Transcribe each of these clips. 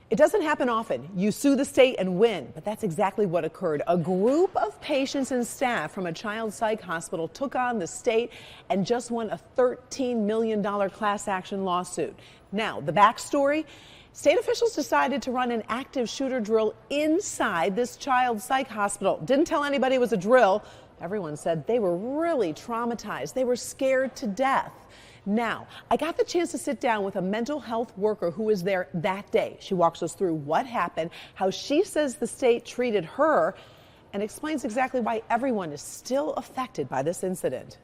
It doesn't happen often. You sue the state and win, but that's exactly what occurred. A group of patients and staff from a child psych hospital took on the state and just won a $13 million class action lawsuit. Now, the backstory, state officials decided to run an active shooter drill inside this child psych hospital. Didn't tell anybody it was a drill. Everyone said they were really traumatized. They were scared to death. Now, I got the chance to sit down with a mental health worker who was there that day. She walks us through what happened, how she says the state treated her, and explains exactly why everyone is still affected by this incident.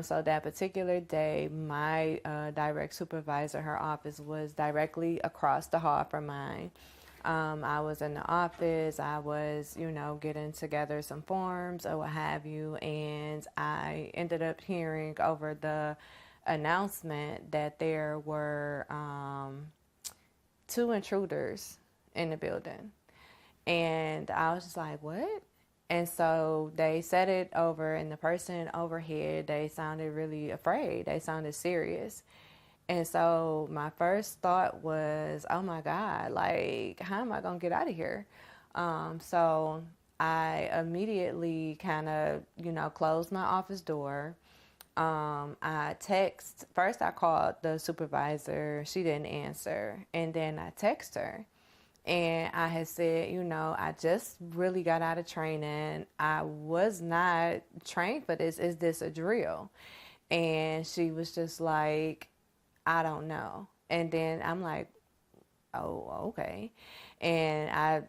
So that particular day, my direct supervisor, her office was directly across the hall from mine. I was in the office, I was, getting together some forms or what have you, and I ended up hearing over the announcement that there were 2 intruders in the building. And I was just like, what? And so they said it over, and the person overhead, they sounded really afraid. They sounded serious. And so my first thought was, oh my God, like, how am I going to get out of here? So I immediately kind of, closed my office door. First I called the supervisor, she didn't answer, and then I texted her, and I had said, I just really got out of training, I was not trained for this, is this a drill? And she was just like, I don't know. And then I'm like, oh, okay. And I,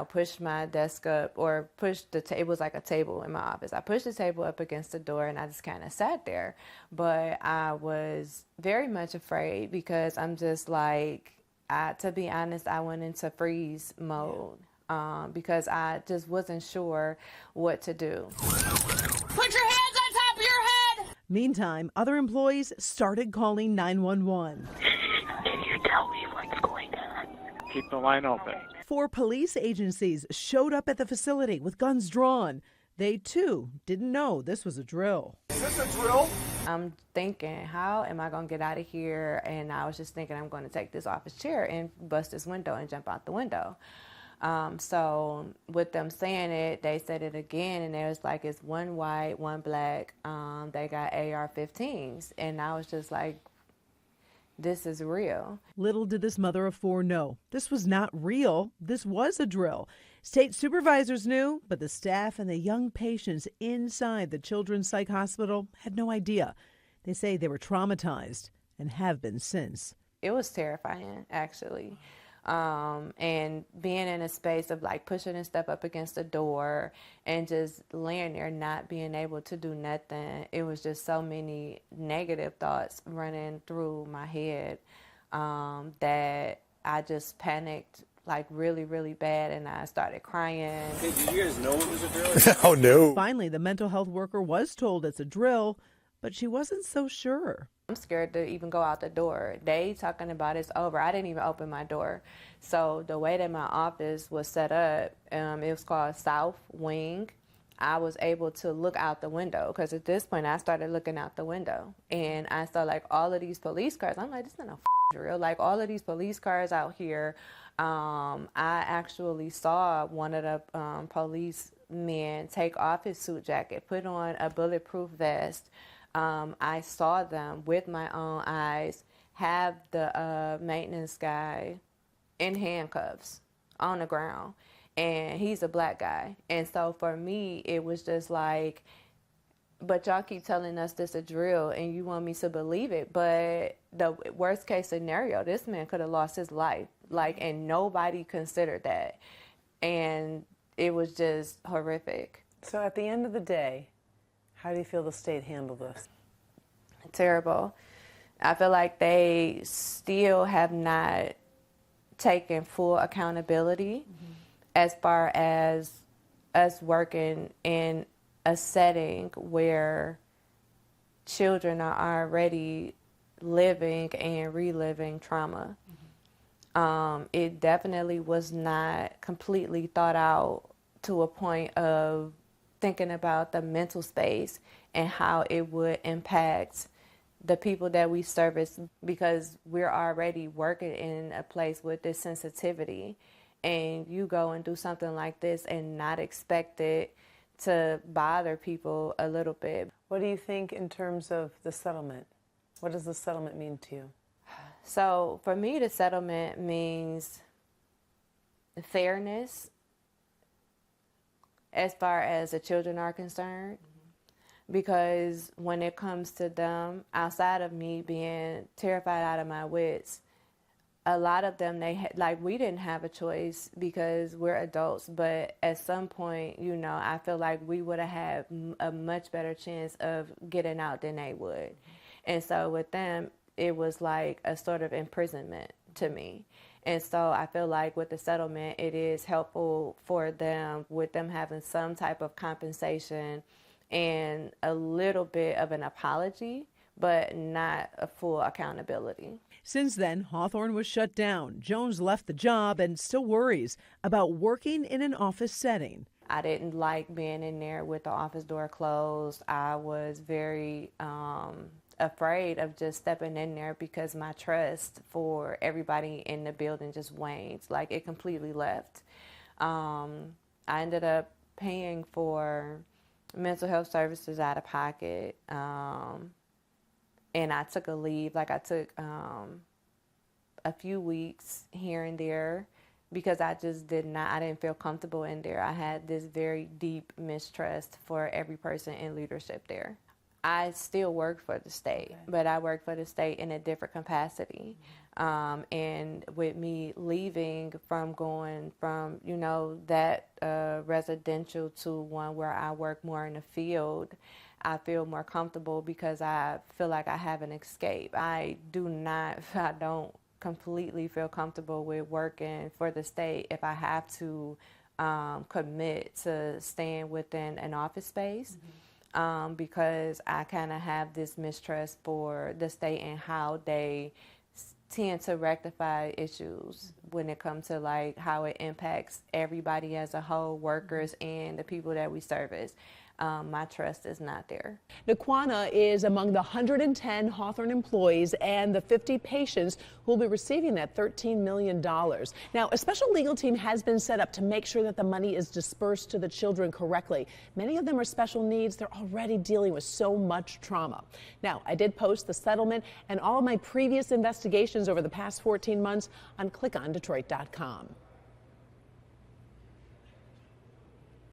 pushed my desk up, or pushed it was like a table in my office. I pushed the table up against the door, and I just kind of sat there. But I was very much afraid, because I'm just like, to be honest, I went into freeze mode, because I just wasn't sure what to do. Put your hands on top of your head! Meantime, other employees started calling 911. Can you tell me what's going on? Keep the line open. 4 police agencies showed up at the facility with guns drawn. They, too, didn't know this was a drill. Is this a drill? I'm thinking, how am I going to get out of here? And I was just thinking, I'm going to take this office chair and bust this window and jump out the window. So with them saying it, they said it again, and they was like, it's 1 white, 1 black. They got AR-15s. And I was just like, this is real. Little did this mother of 4 know. This was not real. This was a drill. State supervisors knew, but the staff and the young patients inside the children's psych hospital had no idea. They say they were traumatized and have been since. It was terrifying, actually. And being in a space of like pushing and stuff up against the door and just laying there not being able to do nothing. It was just so many negative thoughts running through my head that I just panicked like really, really bad, and I started crying. Hey, did you guys know it was a drill? Oh, no. Finally, the mental health worker was told it's a drill, but she wasn't so sure. I'm scared to even go out the door. They talking about it's over. I didn't even open my door. So the way that my office was set up, it was called South Wing. I was able to look out the window, because at this point I started looking out the window, and I saw like all of these police cars. I'm like, this is not no drill. Like all of these police cars out here. I actually saw one of the police men take off his suit jacket, put on a bulletproof vest. I saw them with my own eyes have the maintenance guy in handcuffs on the ground, and he's a black guy. And so for me, it was just like, but y'all keep telling us this a drill and you want me to believe it. But the worst case scenario, this man could have lost his life, and nobody considered that. And it was just horrific. So at the end of the day, how do you feel the state handled this? Terrible. I feel like they still have not taken full accountability as far as us working in a setting where children are already living and reliving trauma. It definitely was not completely thought out to a point of thinking about the mental space and how it would impact the people that we service, because we're already working in a place with this sensitivity, and you go and do something like this and not expect it to bother people a little bit. What do you think in terms of the settlement? What does the settlement mean to you? So for me, the settlement means fairness as far as the children are concerned. Because when it comes to them, outside of me being terrified out of my wits, a lot of them, we didn't have a choice because we're adults. But at some point, I feel like we would have had a much better chance of getting out than they would. And so with them, it was like a sort of imprisonment to me. And so I feel like with the settlement, it is helpful for them, with them having some type of compensation and a little bit of an apology, but not a full accountability. Since then, Hawthorne was shut down. Jones left the job and still worries about working in an office setting. I didn't like being in there with the office door closed. I was very afraid of just stepping in there because my trust for everybody in the building just waned. Like, it completely left. I ended up paying for mental health services out of pocket, and I took a leave. Like, I took a few weeks here and there because I just I didn't feel comfortable in there. I had this very deep mistrust for every person in leadership there. I still work for the state, but I work for the state in a different capacity. And with me leaving from going from, that residential to one where I work more in the field, I feel more comfortable because I feel like I have an escape. I don't completely feel comfortable with working for the state if I have to commit to staying within an office space. Because I kind of have this mistrust for the state and how they tend to rectify issues when it comes to like how it impacts everybody as a whole, workers and the people that we service. My trust is not there. Naquana is among the 110 Hawthorne employees and the 50 patients who will be receiving that $13 million. Now, a special legal team has been set up to make sure that the money is dispersed to the children correctly. Many of them are special needs. They're already dealing with so much trauma. Now, I did post the settlement and all of my previous investigations over the past 14 months on clickondetroit.com.